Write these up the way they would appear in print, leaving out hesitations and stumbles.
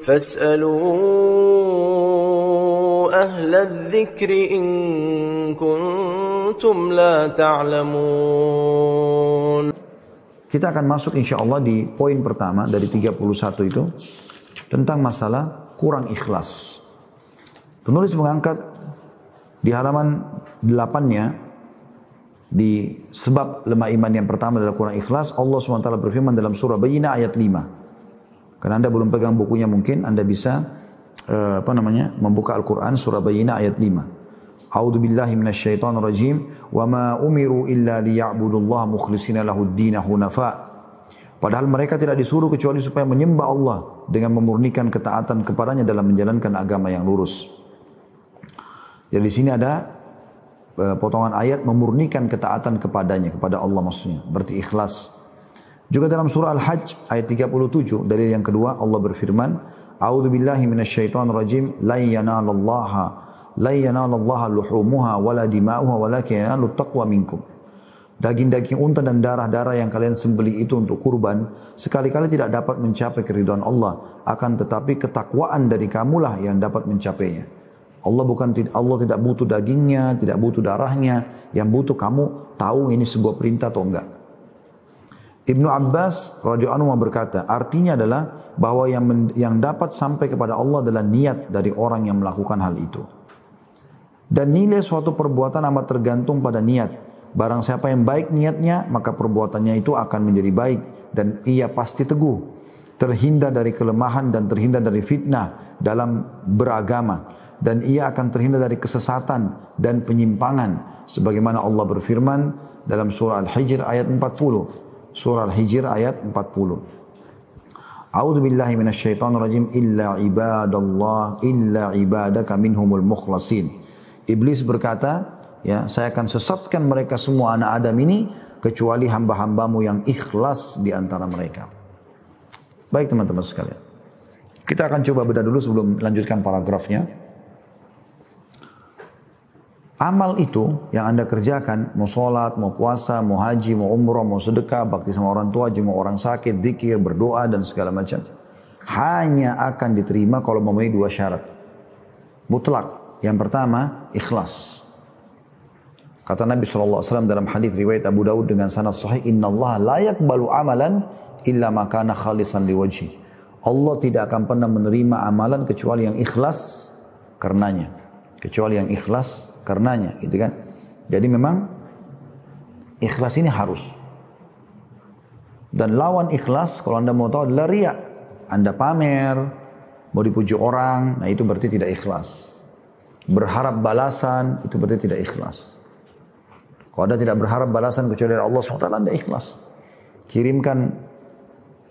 فاسألوا أهل الذكر إن كنتم لا تعلمون. Kita akan masuk insya Allah di poin pertama dari 31 itu tentang masalah kurang ikhlas. Penulis mengangkat di halaman 8-nya di sebab lemah iman yang pertama adalah kurang ikhlas. Allah SWT berfirman dalam surah Bayyinah ayat 5. Karena Anda belum pegang bukunya mungkin Anda bisa membuka Al-Quran surah Bayyinah ayat 5. A'udzu billahi minasyaitonir rajim wa ma umiru illa liya'budullaha mukhlishina lahud-din hunafa. Padahal mereka tidak disuruh kecuali supaya menyembah Allah dengan memurnikan ketaatan kepadanya dalam menjalankan agama yang lurus. Jadi di sini ada potongan ayat memurnikan ketaatan kepadanya, kepada Allah maksudnya, berarti ikhlas. Juga dalam surah Al-Hajj ayat 37 dalil yang kedua Allah berfirman, A'udzu billahi minasyaitonir rajim la yanalallaha luhumuha wala dima'uha walakin yanalut taqwa minkum. Daging-daging unta dan darah-darah yang kalian sembelih itu untuk kurban sekali-kali tidak dapat mencapai keridhaan Allah, akan tetapi ketakwaan dari kamulah yang dapat mencapainya. Allah tidak butuh dagingnya, tidak butuh darahnya, yang butuh kamu tahu ini sebuah perintah atau enggak. Ibnu Abbas radhiyallahu anhu berkata, artinya adalah bahwa yang dapat sampai kepada Allah adalah niat dari orang yang melakukan hal itu. Dan nilai suatu perbuatan amat tergantung pada niat. Barang siapa yang baik niatnya, maka perbuatannya itu akan menjadi baik dan ia pasti teguh, terhindar dari kelemahan dan terhindar dari fitnah dalam beragama, dan ia akan terhindar dari kesesatan dan penyimpangan sebagaimana Allah berfirman dalam surah Al-Hijr ayat 40. Surah Al-Hijr ayat 40. A'udzu billahi minasyaitonir rajim illa ibadaka minhumul mukhlasin. Iblis berkata, ya, saya akan sesatkan mereka semua anak Adam ini kecuali hamba-hambamu yang ikhlas di antara mereka. Baik teman-teman sekalian. Kita akan coba bedah dulu sebelum melanjutkan paragrafnya. Amal itu yang Anda kerjakan, mau sholat, mau puasa, mau haji, mau umrah, mau sedekah, bakti sama orang tua, jenguk orang sakit, zikir, berdoa dan segala macam, hanya akan diterima kalau memenuhi dua syarat mutlak. Yang pertama, ikhlas. Kata Nabi SAW dalam hadis riwayat Abu Daud dengan sanad sahih, Inna Allah la yakbalu amalan illa makana khalisan liwajhi. Allah tidak akan pernah menerima amalan kecuali yang ikhlas karenanya. Kecuali yang ikhlas karenanya, gitu kan. Jadi memang ikhlas ini harus. Dan lawan ikhlas, kalau Anda mau tahu, adalah riya. Anda pamer, mau dipuji orang, nah itu berarti tidak ikhlas. Berharap balasan, itu berarti tidak ikhlas. Kalau Anda tidak berharap balasan kecuali dari Allah SWT, Anda ikhlas. Kirimkan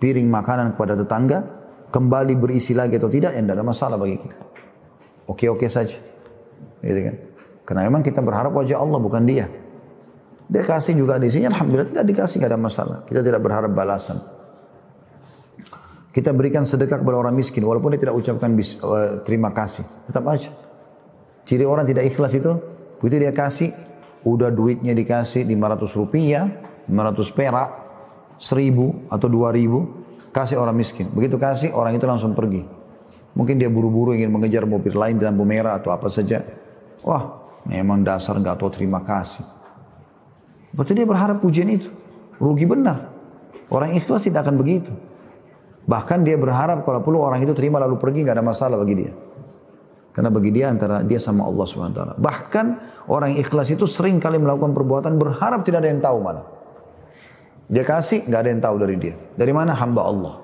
piring makanan kepada tetangga, kembali berisi lagi atau tidak, ya tidak ada masalah bagi kita. Oke-oke saja. Gitu kan? Karena memang kita berharap wajah Allah, bukan dia. Dia kasih juga di sini, alhamdulillah tidak dikasih, tidak ada masalah. Kita tidak berharap balasan. Kita berikan sedekah kepada orang miskin, walaupun dia tidak ucapkan terima kasih, tetap aja. Ciri orang tidak ikhlas itu, begitu dia kasih, udah duitnya dikasih 500 rupiah, 500 perak, 1000 atau 2000, kasih orang miskin. Begitu kasih, orang itu langsung pergi. Mungkin dia buru-buru ingin mengejar mobil lain di lampu merah atau apa saja. Wah, memang dasar nggak tahu terima kasih. Berarti dia berharap pujian itu. Rugi benar. Orang ikhlas tidak akan begitu. Bahkan dia berharap kalau perlu orang itu terima lalu pergi, nggak ada masalah bagi dia. Karena bagi dia antara dia sama Allah SWT. Bahkan orang ikhlas itu sering kali melakukan perbuatan berharap tidak ada yang tahu malah. Dia kasih, nggak ada yang tahu dari dia. Dari mana? Hamba Allah.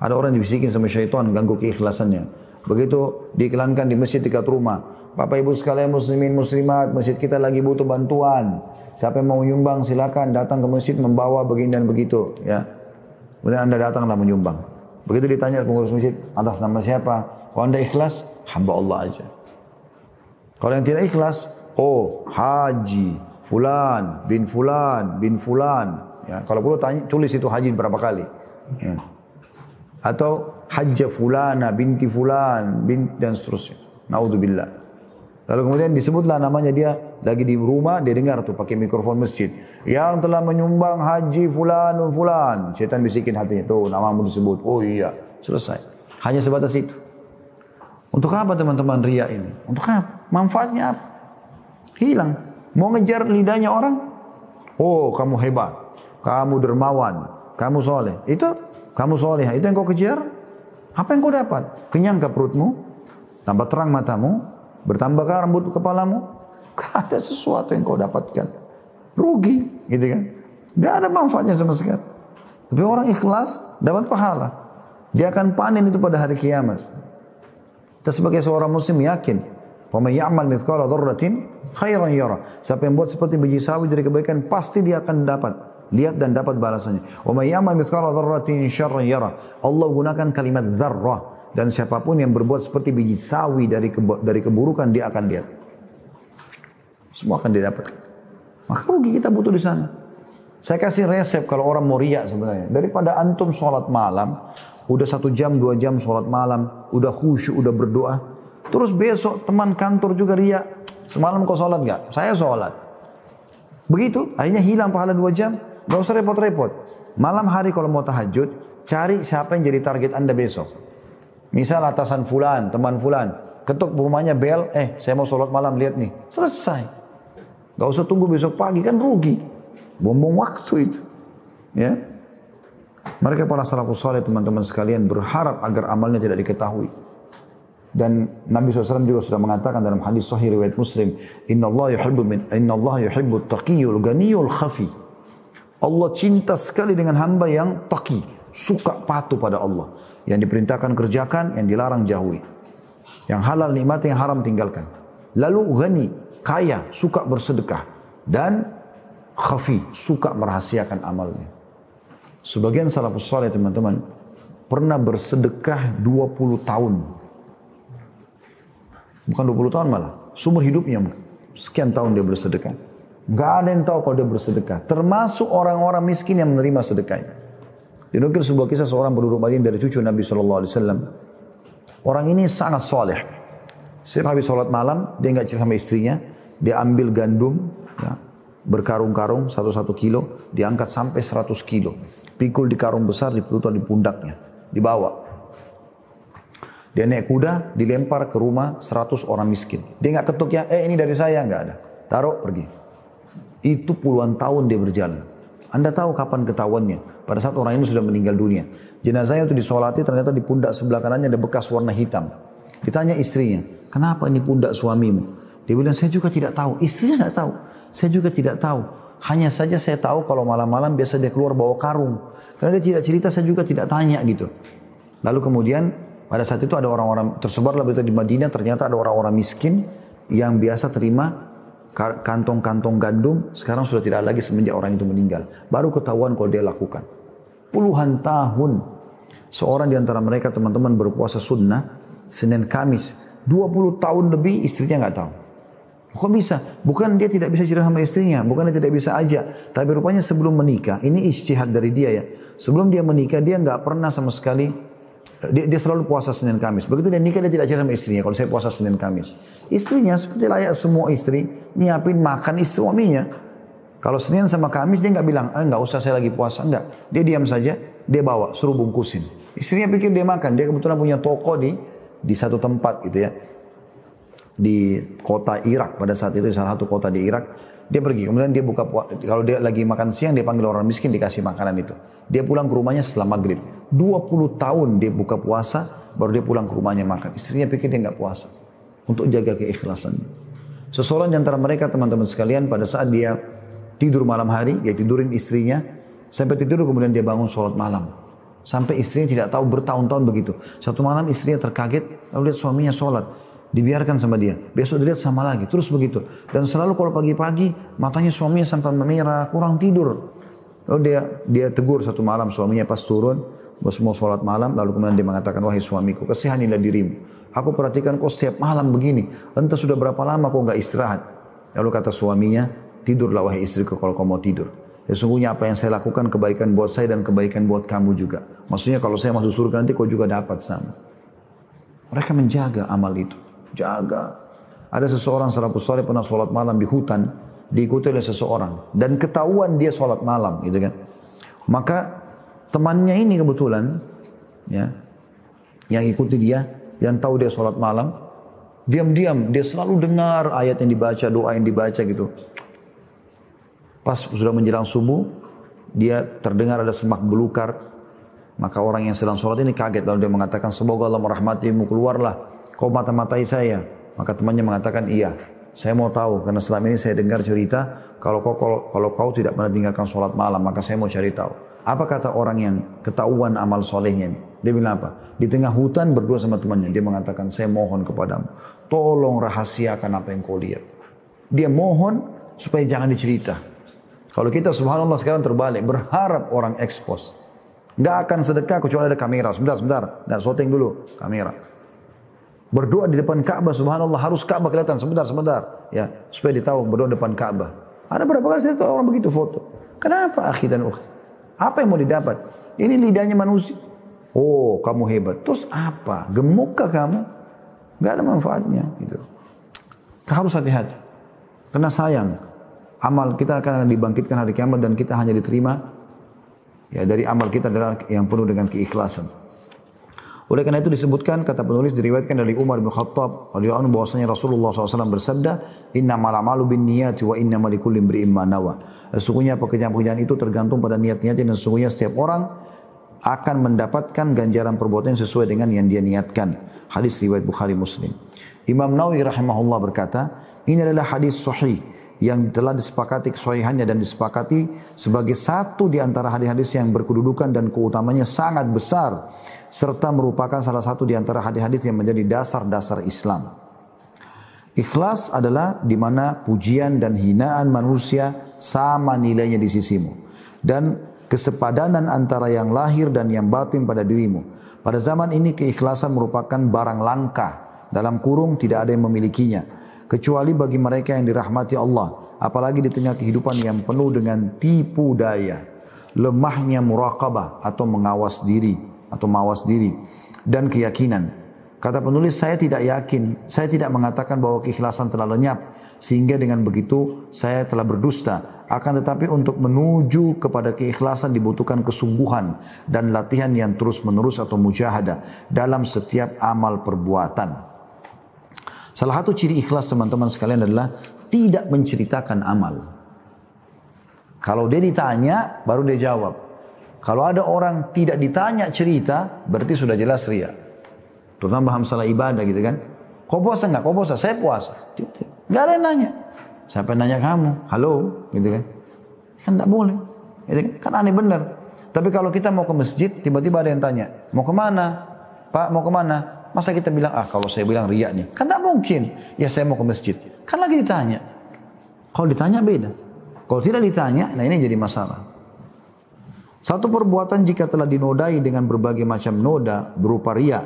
Ada orang dibisikin sama syaitan, ganggu keikhlasannya. Begitu diiklankan di masjid dekat rumah. Bapak ibu sekalian muslimin muslimat, masjid kita lagi butuh bantuan. Siapa yang mau menyumbang silakan datang ke masjid membawa begini dan begitu. Ya. Kemudian Anda datanglah menyumbang. Begitu ditanya pengurus masjid, atas nama siapa? Kalau Anda ikhlas, hamba Allah aja. Kalau yang tidak ikhlas, oh haji fulan bin fulan bin fulan. Ya, kalau perlu tanya, tulis itu haji berapa kali. Ya. Atau hajjah fulana binti fulan bin dan seterusnya. Naudzubillah. Lalu kemudian disebutlah namanya, dia lagi di rumah, dia dengar tuh pakai mikrofon masjid. Yang telah menyumbang haji fulan dan fulan. Syaitan bisikin hatinya, tuh namamu disebut. Oh iya, selesai. Hanya sebatas itu. Untuk apa teman-teman riya ini? Untuk apa? Manfaatnya apa? Hilang. Mau ngejar lidahnya orang? Oh, kamu hebat. Kamu dermawan. Kamu soleh. Itu kamu soleh. Itu yang kau kejar? Apa yang kau dapat? Kenyang ke perutmu? Tambah terang matamu? Bertambah rambut kepalamu? Gak ada sesuatu yang kau dapatkan. Rugi. Gitu kan? Gak ada manfaatnya sama sekali. Tapi orang ikhlas dapat pahala. Dia akan panen itu pada hari kiamat. Kita sebagai seorang muslim yakin, "Wa may ya'mal mithqala dzarratin khairan yara." Siapa yang buat seperti biji sawi dari kebaikan pasti dia akan dapat lihat dan dapat balasannya. "Wa may ya'mal mithqala dzarratin syarran yara." Allah gunakan kalimat dzarrah, dan siapapun yang berbuat seperti biji sawi dari keburukan dia akan lihat. Semua akan dia dapat. Maka rugi kita butuh di sana. Saya kasih resep kalau orang mau riya sebenarnya. Daripada antum sholat malam, udah 1 jam, 2 jam sholat malam, udah khusyuk, udah berdoa. Terus besok teman kantor juga riya. Semalam kau sholat gak? Saya sholat. Begitu, akhirnya hilang pahala 2 jam. Gak usah repot-repot. Malam hari kalau mau tahajud, cari siapa yang jadi target anda besok. Misal atasan fulan, teman fulan. Ketuk rumahnya bel, saya mau sholat malam, lihat nih. Selesai. Gak usah tunggu besok pagi, kan rugi. Buang-buang waktu itu. Ya. Mereka para salafus saleh teman-teman sekalian berharap agar amalnya tidak diketahui. Dan Nabi SAW juga sudah mengatakan dalam hadis sahih riwayat Muslim, Inna Allah yuhibbu taqiyul ganiyul khafi. Allah cinta sekali dengan hamba yang taqi, suka patuh pada Allah. Yang diperintahkan kerjakan, yang dilarang jauhi. Yang halal nikmati, yang haram tinggalkan. Lalu ghani, kaya, suka bersedekah. Dan khafi, suka merahasiakan amalnya. Sebagian salafus saleh teman-teman pernah bersedekah 20 tahun. Bukan 20 tahun malah, seumur hidupnya sekian tahun dia bersedekah. Enggak ada yang tahu kalau dia bersedekah, termasuk orang-orang miskin yang menerima sedekahnya. Dinukil sebuah kisah seorang penduduk Madinah dari cucu Nabi SAW. Orang ini sangat soleh. Setiap habis sholat malam, dia enggak cerita sama istrinya, dia ambil gandum, ya, berkarung-karung 1 kilo, diangkat sampai 100 kilo. Pikul di karung besar, diputar di pundaknya, dibawa. Dia naik kuda, dilempar ke rumah 100 orang miskin. Dia nggak ketuk ya, ini dari saya, nggak ada. Taruh, pergi. Itu puluhan tahun dia berjalan. Anda tahu kapan ketahuannya? Pada saat orang ini sudah meninggal dunia. Jenazahnya itu disolati, ternyata di pundak sebelah kanannya ada bekas warna hitam. Ditanya istrinya, kenapa ini pundak suamimu? Dia bilang, saya juga tidak tahu. Istrinya nggak tahu. Saya juga tidak tahu. Hanya saja saya tahu kalau malam-malam biasa dia keluar bawa karung. Karena dia tidak cerita, saya juga tidak tanya gitu. Lalu kemudian pada saat itu ada orang-orang tersebar lebih di Madinah. Ternyata ada orang-orang miskin yang biasa terima kantong-kantong gandum. Sekarang sudah tidak lagi semenjak orang itu meninggal. Baru ketahuan kalau dia lakukan. Puluhan tahun. Seorang di antara mereka teman-teman berpuasa sunnah. Senin Kamis. 20 tahun lebih istrinya nggak tahu. Kok bisa? Bukan dia tidak bisa cerita sama istrinya, bukan dia tidak bisa aja. Tapi rupanya sebelum menikah, ini ijtihad dari dia ya. Sebelum dia menikah, dia nggak pernah sama sekali, dia selalu puasa Senin Kamis. Begitu dia nikah, dia tidak cerita sama istrinya, kalau saya puasa Senin Kamis. Istrinya seperti layak semua istri, nyiapin makan suaminya. Kalau Senin sama Kamis, dia nggak bilang, nggak usah saya lagi puasa, enggak. Dia diam saja, dia bawa, suruh bungkusin. Istrinya pikir dia makan, dia kebetulan punya toko di satu tempat gitu ya. Di kota Irak pada saat itu, salah satu kota di Irak. Dia pergi, kemudian dia buka, kalau dia lagi makan siang, dia panggil orang miskin, dikasih makanan itu. Dia pulang ke rumahnya setelah maghrib. 20 tahun dia buka puasa, baru dia pulang ke rumahnya makan. Istrinya pikir dia nggak puasa. Untuk jaga keikhlasannya. Seseorang di antara mereka teman-teman sekalian, pada saat dia tidur malam hari, dia tidurin istrinya, sampai tidur kemudian dia bangun sholat malam. Sampai istrinya tidak tahu bertahun-tahun begitu. Satu malam istrinya terkaget, lalu lihat suaminya sholat. Dibiarkan sama dia. Besok dilihat sama lagi. Terus begitu. Dan selalu kalau pagi-pagi matanya suaminya sampai memerah, kurang tidur. Lalu dia tegur satu malam suaminya pas turun, mau sholat malam, lalu kemudian dia mengatakan, wahai suamiku, kasihanilah dirimu. Aku perhatikan kau setiap malam begini. Entah sudah berapa lama kau nggak istirahat. Lalu kata suaminya, tidurlah wahai istriku kalau kau mau tidur. Sesungguhnya apa yang saya lakukan kebaikan buat saya dan kebaikan buat kamu juga. Maksudnya kalau saya masuk surga nanti kau juga dapat sama. Mereka menjaga amal itu. Jaga. Ada seseorang salafus saleh pernah sholat malam di hutan, diikuti oleh seseorang dan ketahuan dia sholat malam, gitu kan. Maka temannya ini kebetulan, ya, yang ikuti dia, yang tahu dia sholat malam, diam-diam dia selalu dengar ayat yang dibaca, doa yang dibaca gitu. Pas sudah menjelang subuh, dia terdengar ada semak belukar, maka orang yang sedang sholat ini kaget, lalu dia mengatakan, semoga Allah merahmatimu, keluarlah, kau mata-matai saya. Maka temannya mengatakan, iya, saya mau tahu, karena selama ini saya dengar cerita, kalau kau tidak pernah tinggalkan sholat malam, maka saya mau cari tahu. Apa kata orang yang ketahuan amal solehnya ini? Dia bilang apa? Di tengah hutan berdua sama temannya, dia mengatakan, saya mohon kepadamu, tolong rahasiakan apa yang kau lihat. Dia mohon supaya jangan dicerita. Kalau kita subhanallah sekarang terbalik, berharap orang expose. Nggak akan sedekah kecuali ada kamera. Sebentar. Dan syuting dulu, kamera. Berdoa di depan Ka'bah, subhanallah, harus Ka'bah kelihatan. Sebentar. Ya, supaya ditahu berdoa di depan Ka'bah. Ada berapa kali saya tahu orang begitu foto. Kenapa akhi dan ukhti? Apa yang mau didapat? Ini lidahnya manusia. Oh, kamu hebat. Terus apa? Gemukkah kamu? Nggak ada manfaatnya. Gitu. Harus hati-hati. Karena sayang. Amal kita akan dibangkitkan hari kiamat dan kita hanya diterima ya dari amal kita adalah yang penuh dengan keikhlasan. Oleh karena itu disebutkan, kata penulis, diriwayatkan dari Umar bin Khattab radhiyallahu anhu bahwasanya Rasulullah SAW bersabda, innamal a'malu binniyati wa innamal likulli imri'in ma nawa. Sesungguhnya pekerjaan-pekerjaan itu tergantung pada niat-niatnya dan sesungguhnya setiap orang akan mendapatkan ganjaran perbuatan sesuai dengan yang dia niatkan. Hadis riwayat Bukhari Muslim. Imam Nawawi rahimahullah berkata, ini adalah hadis sahih yang telah disepakati kesahihannya dan disepakati sebagai satu di antara hadis-hadis yang berkedudukan dan keutamanya sangat besar serta merupakan salah satu di antara hadis-hadis yang menjadi dasar-dasar Islam. Ikhlas adalah di mana pujian dan hinaan manusia sama nilainya di sisimu dan kesepadanan antara yang lahir dan yang batin pada dirimu. Pada zaman ini keikhlasan merupakan barang langka, dalam kurung tidak ada yang memilikinya. Kecuali bagi mereka yang dirahmati Allah, apalagi di tengah kehidupan yang penuh dengan tipu daya, lemahnya muraqabah atau mawas diri dan keyakinan. Kata penulis, saya tidak yakin, saya tidak mengatakan bahwa keikhlasan telah lenyap sehingga dengan begitu saya telah berdusta. Akan tetapi untuk menuju kepada keikhlasan dibutuhkan kesungguhan dan latihan yang terus-menerus atau mujahadah dalam setiap amal perbuatan. Salah satu ciri ikhlas teman-teman sekalian adalah tidak menceritakan amal. Kalau dia ditanya, baru dia jawab. Kalau ada orang tidak ditanya cerita, berarti sudah jelas riya. Terutama masalah ibadah gitu kan. Kau puasa enggak? Kau puasa? Saya puasa. Enggak ada yang nanya. Siapa yang nanya kamu? Halo? Gitu kan. Kan enggak boleh. Gitu kan? Kan aneh benar. Tapi kalau kita mau ke masjid, tiba-tiba ada yang tanya. Mau kemana? Pak, mau kemana? Masa kita bilang, kalau saya bilang riya nih. Kan tidak mungkin. Ya saya mau ke masjid. Kan lagi ditanya. Kalau ditanya beda. Kalau tidak ditanya, nah ini jadi masalah. Satu perbuatan jika telah dinodai dengan berbagai macam noda berupa riya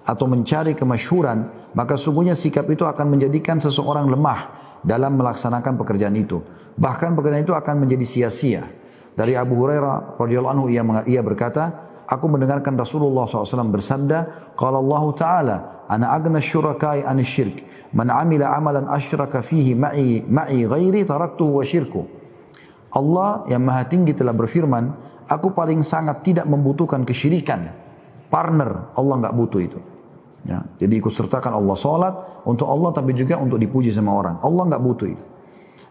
atau mencari kemasyhuran, maka sungguhnya sikap itu akan menjadikan seseorang lemah dalam melaksanakan pekerjaan itu. Bahkan pekerjaan itu akan menjadi sia-sia. Dari Abu Hurairah radhiyallahu anhu ia berkata, aku mendengarkan Rasulullah SAW bersabda, qala Allah Ta'ala, ana agna syurakai anisyirk, man amila amalan asyraka fihi ma'i ghairi taraktuhu wa syirku. Allah yang maha tinggi telah berfirman, aku paling sangat tidak membutuhkan kesyirikan. Partner, Allah enggak butuh itu. Ya, jadi ikut sertakan Allah salat untuk Allah tapi juga untuk dipuji sama orang. Allah enggak butuh itu.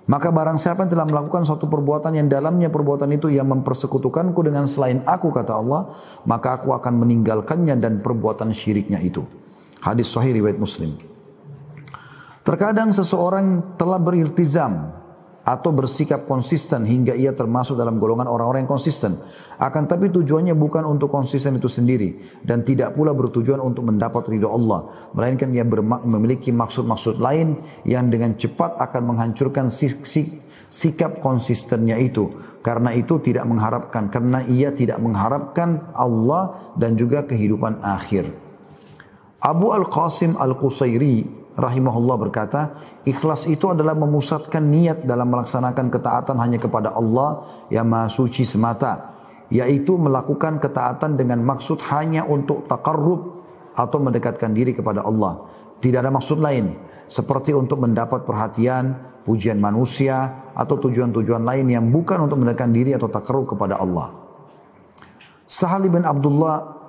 Maka barang siapa yang telah melakukan suatu perbuatan yang dalamnya perbuatan itu yang mempersekutukanku dengan selain aku, kata Allah, maka aku akan meninggalkannya dan perbuatan syiriknya itu. Hadis sahih riwayat Muslim. Terkadang seseorang telah beriltizam atau bersikap konsisten hingga ia termasuk dalam golongan orang-orang yang konsisten. Akan tapi tujuannya bukan untuk konsisten itu sendiri dan tidak pula bertujuan untuk mendapat ridha Allah, melainkan ia memiliki maksud-maksud lain yang dengan cepat akan menghancurkan sikap konsistennya itu. Karena ia tidak mengharapkan Allah dan juga kehidupan akhir. Abu Al-Qasim Al-Qusairi rahimahullah berkata, ikhlas itu adalah memusatkan niat dalam melaksanakan ketaatan hanya kepada Allah yang maha suci semata, yaitu melakukan ketaatan dengan maksud hanya untuk taqarrub atau mendekatkan diri kepada Allah. Tidak ada maksud lain, seperti untuk mendapat perhatian, pujian manusia, atau tujuan-tujuan lain yang bukan untuk mendekatkan diri atau taqarrub kepada Allah. Sahal bin Abdullah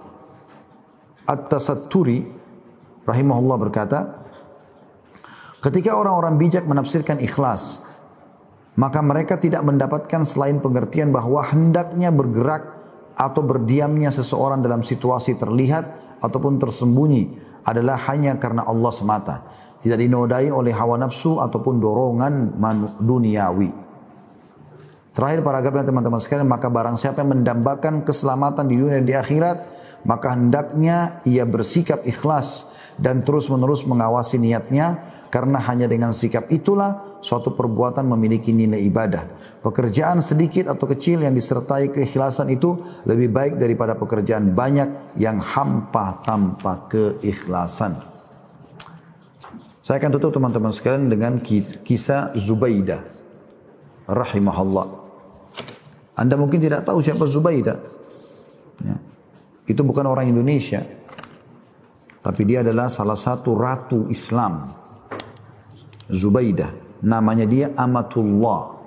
At-Tasatturi rahimahullah berkata, ketika orang-orang bijak menafsirkan ikhlas, maka mereka tidak mendapatkan selain pengertian bahwa hendaknya bergerak atau berdiamnya seseorang dalam situasi terlihat ataupun tersembunyi adalah hanya karena Allah semata. Tidak dinodai oleh hawa nafsu ataupun dorongan duniawi. Terakhir paragrafnya teman-teman sekalian, maka barang siapa yang mendambakan keselamatan di dunia dan di akhirat, maka hendaknya ia bersikap ikhlas dan terus-menerus mengawasi niatnya, karena hanya dengan sikap itulah suatu perbuatan memiliki nilai ibadah. Pekerjaan sedikit atau kecil yang disertai keikhlasan itu lebih baik daripada pekerjaan banyak yang hampa tanpa keikhlasan. Saya akan tutup teman-teman sekalian dengan kisah Zubaidah rahimahullah. Anda mungkin tidak tahu siapa Zubaidah. Ya. Itu bukan orang Indonesia, tapi dia adalah salah satu ratu Islam. Zubaidah, namanya dia Amatullah.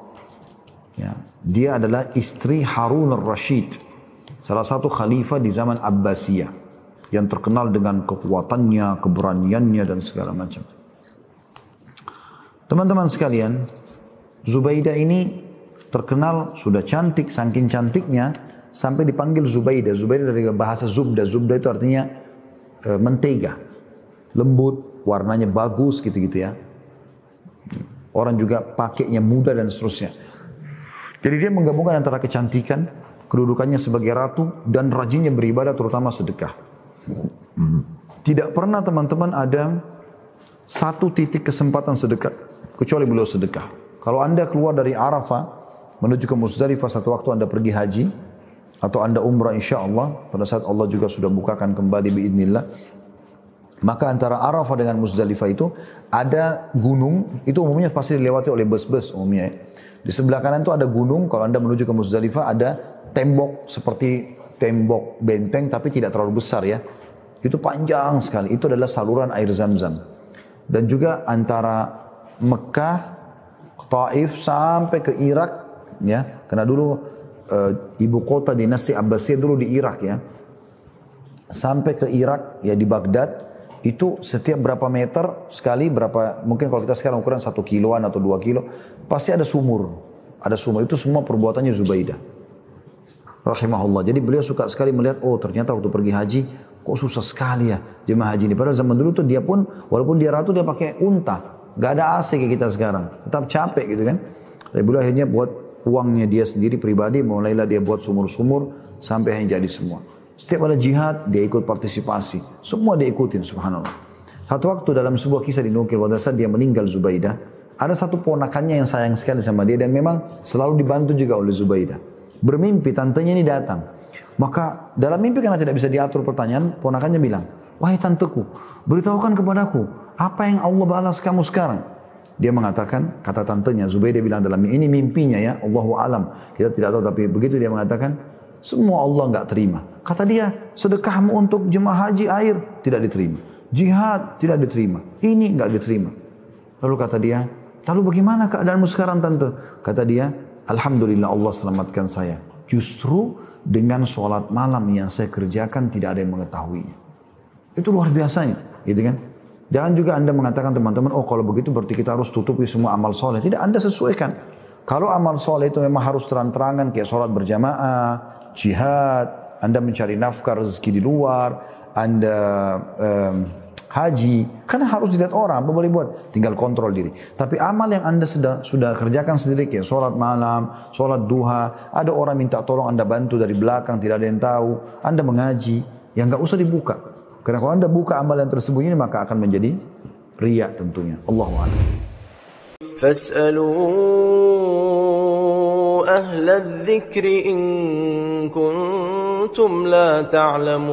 Ya, dia adalah istri Harun al-Rashid, salah satu khalifah di zaman Abbasiyah, yang terkenal dengan kekuatannya, keberaniannya dan segala macam. Teman-teman sekalian, Zubaidah ini terkenal sudah cantik, saking cantiknya sampai dipanggil Zubaidah. Zubaidah dari bahasa Zubda. Zubda itu artinya mentega, lembut, warnanya bagus gitu-gitu ya. Orang juga pakainya mudah dan seterusnya. Jadi dia menggabungkan antara kecantikan, kedudukannya sebagai ratu, dan rajinnya beribadah terutama sedekah. Tidak pernah teman-teman ada satu titik kesempatan sedekah kecuali beliau sedekah. Kalau Anda keluar dari Arafah menuju ke Muzdalifah satu waktu Anda pergi haji atau Anda umrah insyaAllah, pada saat Allah juga sudah bukakan kembali biidznillah, maka antara Arafah dengan Muzdalifah itu ada gunung, itu umumnya pasti dilewati oleh bus-bus umumnya. Di sebelah kanan itu ada gunung, kalau Anda menuju ke Muzdalifah ada tembok seperti tembok benteng tapi tidak terlalu besar ya. Itu panjang sekali, itu adalah saluran air Zam-Zam. Dan juga antara Mekah, Taif sampai ke Irak ya, karena dulu ibu kota dinasti Abbasiyah dulu di Irak ya. Sampai ke Irak ya, di Baghdad. Itu setiap berapa meter sekali, berapa, mungkin kalau kita sekarang ukuran 1 kiloan atau 2 kilo, pasti ada sumur. Ada sumur, itu semua perbuatannya Zubaidah rahimahullah. Jadi beliau suka sekali melihat, oh ternyata waktu pergi haji, kok susah sekali ya jemaah haji ini. Padahal zaman dulu tuh dia pun, walaupun dia ratu, dia pakai unta. Gak ada AC kayak kita sekarang. Tetap capek gitu kan. Tapi beliau akhirnya buat uangnya dia sendiri pribadi, mulailah dia buat sumur-sumur, sampai yang jadi semua. Setiap ada jihad, dia ikut partisipasi. Semua dia ikutin, subhanallah. Satu waktu dalam sebuah kisah dinukil, pada saat dia meninggal Zubaidah, ada satu ponakannya yang sayang sekali sama dia, dan memang selalu dibantu juga oleh Zubaidah. Bermimpi, tantenya ini datang. Maka dalam mimpi karena tidak bisa diatur pertanyaan, ponakannya bilang, wahai tanteku, beritahukan kepadaku, apa yang Allah balas kamu sekarang? Dia mengatakan, kata tantenya, Zubaidah bilang dalam ini mimpinya ya, Allahu alam. Kita tidak tahu, tapi begitu dia mengatakan, semua Allah enggak terima. Kata dia, sedekahmu untuk jemaah haji air tidak diterima. Jihad tidak diterima. Ini enggak diterima. Lalu kata dia, lalu bagaimana keadaanmu sekarang tante? Kata dia, alhamdulillah Allah selamatkan saya. Justru dengan sholat malam yang saya kerjakan tidak ada yang mengetahuinya. Itu luar biasanya, gitu kan? Jangan juga Anda mengatakan teman-teman, oh kalau begitu berarti kita harus tutupi semua amal soleh. Tidak, Anda sesuaikan. Kalau amal soleh itu memang harus terang-terangan, kayak sholat berjamaah, jihad, Anda mencari nafkah rezeki di luar, Anda haji, kan harus dilihat orang, apa boleh buat? Tinggal kontrol diri. Tapi amal yang Anda sudah kerjakan sendiri, kayak sholat malam, sholat duha, ada orang minta tolong Anda bantu dari belakang, tidak ada yang tahu, Anda mengaji, yang nggak usah dibuka. Karena kalau Anda buka amal yang tersembunyi, maka akan menjadi riya tentunya. Allahu a'lam. فاسألوا أهل الذكر إن كنتم لا تعلمون